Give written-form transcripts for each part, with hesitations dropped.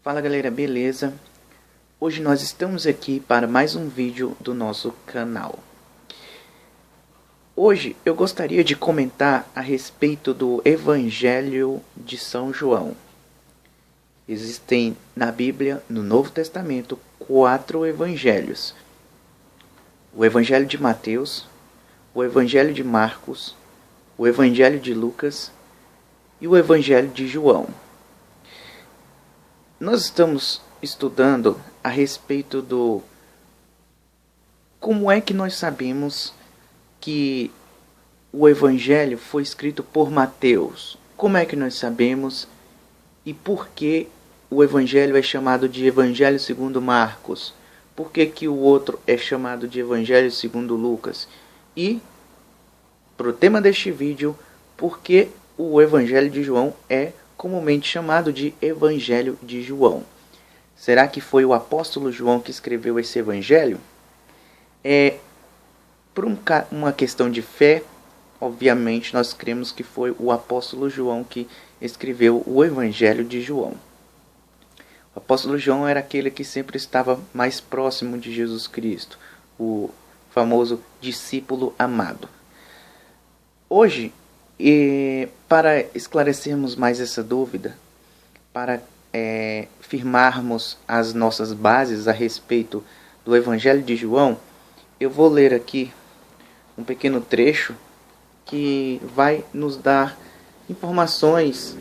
Fala galera, beleza? Hoje nós estamos aqui para mais um vídeo do nosso canal. Hoje eu gostaria de comentar a respeito do Evangelho de São João. Existem na Bíblia, no Novo Testamento, 4 evangelhos. O Evangelho de Mateus, o Evangelho de Marcos, o Evangelho de Lucas e o Evangelho de João. Nós estamos estudando a respeito do como é que nós sabemos que o Evangelho foi escrito por Mateus. Como é que nós sabemos e por que o Evangelho é chamado de Evangelho segundo Marcos? Por que o outro é chamado de Evangelho segundo Lucas? E, para o tema deste vídeo, por que o Evangelho de João é comumente chamado de Evangelho de João? Será que foi o apóstolo João que escreveu esse evangelho? Por uma questão de fé, obviamente nós cremos que foi o apóstolo João que escreveu o Evangelho de João. O apóstolo João era aquele que sempre estava mais próximo de Jesus Cristo, o famoso discípulo amado. Hoje, para esclarecermos mais essa dúvida, para firmarmos as nossas bases a respeito do Evangelho de João, eu vou ler aqui um pequeno trecho que vai nos dar informações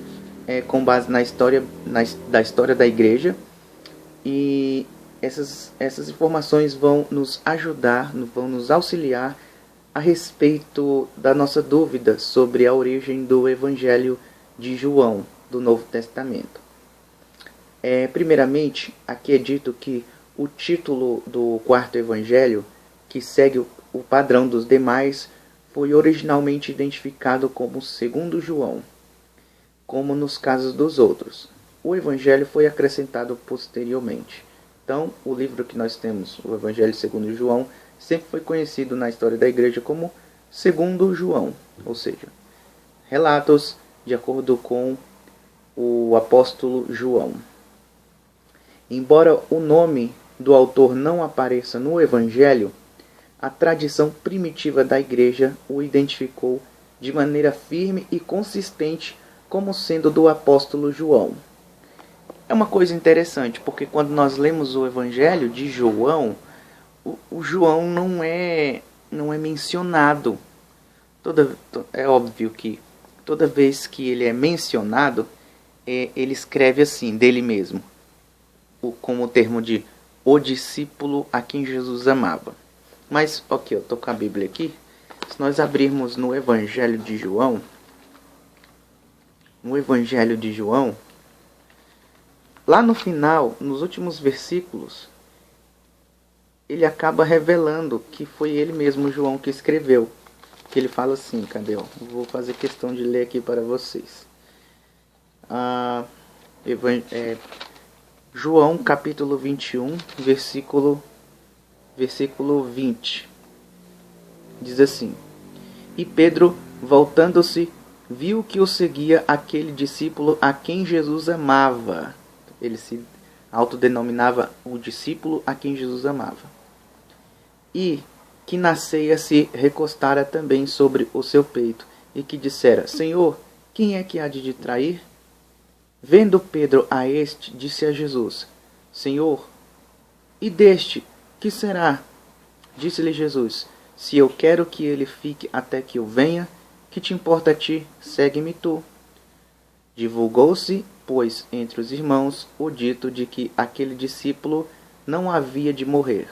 com base na história da igreja, e essas informações vão nos ajudar, vão nos auxiliar a respeito da nossa dúvida sobre a origem do Evangelho de João, do Novo Testamento. Primeiramente, aqui é dito que o título do quarto Evangelho, que segue o padrão dos demais, foi originalmente identificado como segundo João, como nos casos dos outros. O Evangelho foi acrescentado posteriormente. Então, o livro que nós temos, o Evangelho segundo João, sempre foi conhecido na história da igreja como segundo João, ou seja, relatos de acordo com o apóstolo João. Embora o nome do autor não apareça no Evangelho, a tradição primitiva da igreja o identificou de maneira firme e consistente como sendo do apóstolo João. É uma coisa interessante, porque quando nós lemos o Evangelho de João, o João não é mencionado. É óbvio que toda vez que ele é mencionado, ele escreve assim, dele mesmo, como o termo de o discípulo a quem Jesus amava. Mas, ok, eu estou com a Bíblia aqui. Se nós abrirmos no Evangelho de João, lá no final, nos últimos versículos, ele acaba revelando que foi ele mesmo, João, que escreveu. Que ele fala assim, cadê? Eu vou fazer questão de ler aqui para vocês. João capítulo 21, versículo 20. Diz assim: E Pedro, voltando-se, viu que o seguia aquele discípulo a quem Jesus amava. Ele se autodenominava o discípulo a quem Jesus amava. E que na ceia se recostara também sobre o seu peito, e que dissera: Senhor, quem é que há de te trair? Vendo Pedro a este, disse a Jesus: Senhor, e deste, que será? Disse-lhe Jesus: Se eu quero que ele fique até que eu venha, que te importa a ti? Segue-me tu. Divulgou-se, pois, entre os irmãos o dito de que aquele discípulo não havia de morrer.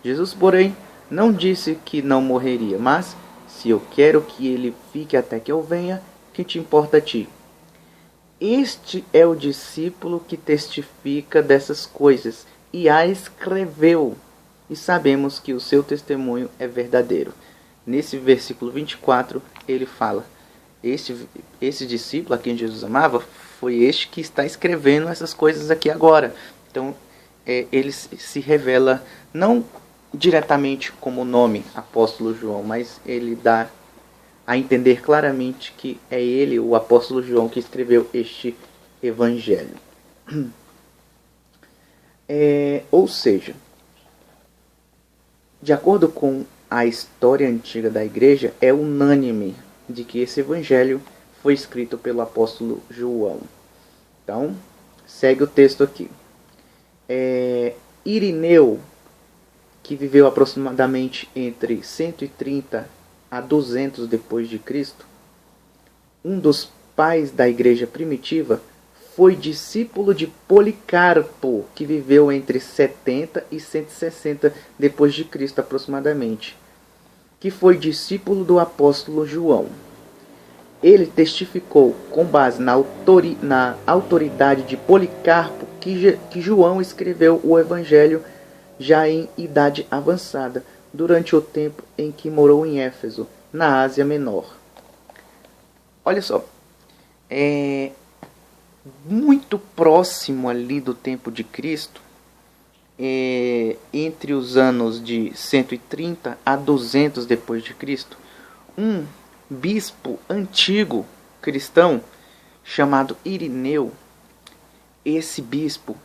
Jesus, porém, não disse que não morreria, mas, se eu quero que ele fique até que eu venha, que te importa a ti? Este é o discípulo que testifica dessas coisas e a escreveu, e sabemos que o seu testemunho é verdadeiro. Nesse versículo 24, ele fala: esse discípulo a quem Jesus amava foi este que está escrevendo essas coisas aqui agora. Então, ele se revela não diretamente como o nome apóstolo João, mas ele dá a entender claramente que é ele, o apóstolo João, que escreveu este evangelho. Ou seja, de acordo com a história antiga da igreja, é unânime de que esse evangelho foi escrito pelo apóstolo João. Então, segue o texto aqui. Irineu, que viveu aproximadamente entre 130 a 200 depois de Cristo, um dos pais da igreja primitiva, foi discípulo de Policarpo, que viveu entre 70 e 160 depois de Cristo aproximadamente, que foi discípulo do apóstolo João. Ele testificou com base na autoridade de Policarpo que João escreveu o evangelho já em idade avançada, durante o tempo em que morou em Éfeso, na Ásia Menor. Olha só, muito próximo ali do tempo de Cristo, entre os anos de 130 a 200 depois de Cristo, um bispo antigo cristão chamado Irineu, esse bispo,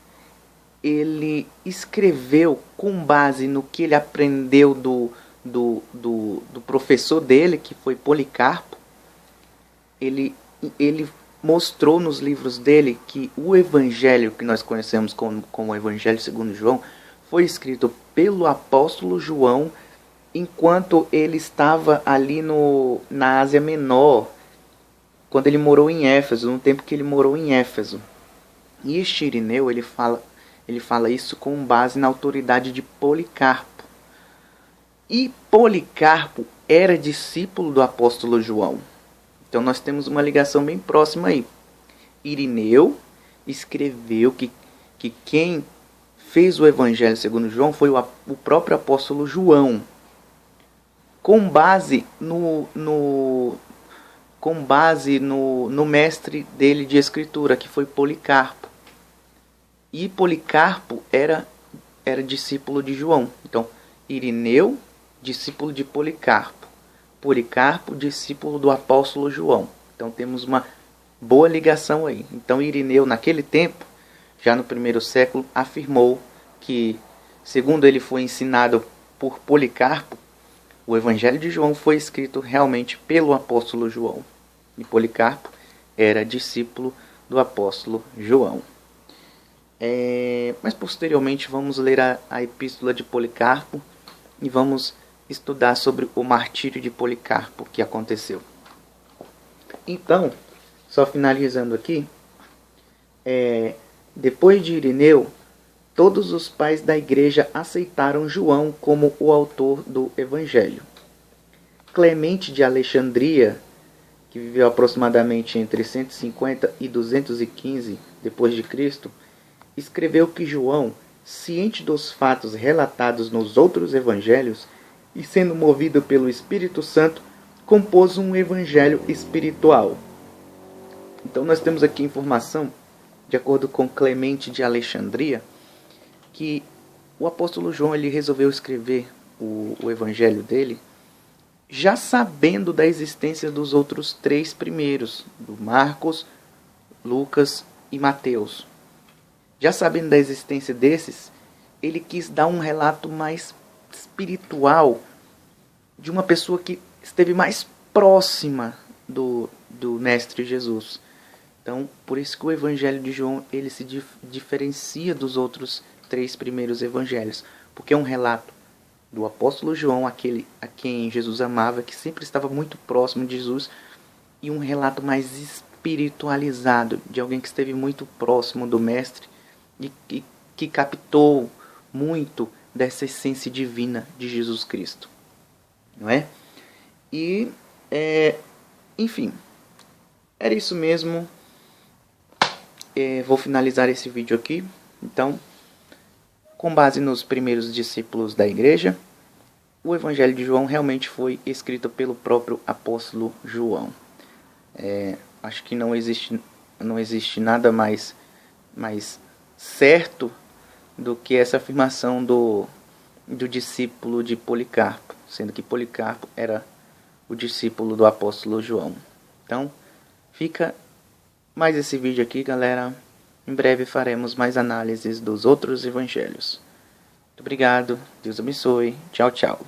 ele escreveu com base no que ele aprendeu do professor dele, que foi Policarpo. Ele mostrou nos livros dele que o evangelho que nós conhecemos como o Evangelho segundo João foi escrito pelo apóstolo João enquanto ele estava ali na Ásia Menor, quando ele morou em Éfeso, no tempo que ele morou em Éfeso. E este Irineu, ele fala isso com base na autoridade de Policarpo. E Policarpo era discípulo do apóstolo João. Então nós temos uma ligação bem próxima aí. Irineu escreveu que quem fez o evangelho segundo João foi o próprio apóstolo João, com base no mestre dele de escritura, que foi Policarpo. E Policarpo era discípulo de João. Então, Irineu, discípulo de Policarpo. Policarpo, discípulo do apóstolo João. Então temos uma boa ligação aí. Então Irineu, naquele tempo, já no primeiro século, afirmou que, segundo ele foi ensinado por Policarpo, o Evangelho de João foi escrito realmente pelo apóstolo João. E Policarpo era discípulo do apóstolo João. Mas posteriormente vamos ler a epístola de Policarpo e vamos estudar sobre o martírio de Policarpo que aconteceu. Então, só finalizando aqui, depois de Irineu, todos os pais da igreja aceitaram João como o autor do evangelho. Clemente de Alexandria, que viveu aproximadamente entre 150 e 215 depois de Cristo, escreveu que João, ciente dos fatos relatados nos outros evangelhos e sendo movido pelo Espírito Santo, compôs um evangelho espiritual. Então nós temos aqui informação, de acordo com Clemente de Alexandria, que o apóstolo João ele resolveu escrever o evangelho dele já sabendo da existência dos outros três primeiros, do Marcos, Lucas e Mateus. Já sabendo da existência desses, ele quis dar um relato mais espiritual de uma pessoa que esteve mais próxima do Mestre Jesus. Então, por isso que o Evangelho de João ele se diferencia dos outros três primeiros evangelhos, porque é um relato do apóstolo João, aquele a quem Jesus amava, que sempre estava muito próximo de Jesus, e um relato mais espiritualizado, de alguém que esteve muito próximo do Mestre e que captou muito dessa essência divina de Jesus Cristo, não é? E, enfim, era isso mesmo. Vou finalizar esse vídeo aqui. Então, com base nos primeiros discípulos da igreja, o Evangelho de João realmente foi escrito pelo próprio apóstolo João. Acho que não existe nada mais certo do que essa afirmação do discípulo de Policarpo, sendo que Policarpo era o discípulo do apóstolo João. Então, fica mais esse vídeo aqui, galera. Em breve faremos mais análises dos outros evangelhos. Muito obrigado, Deus abençoe, tchau, tchau.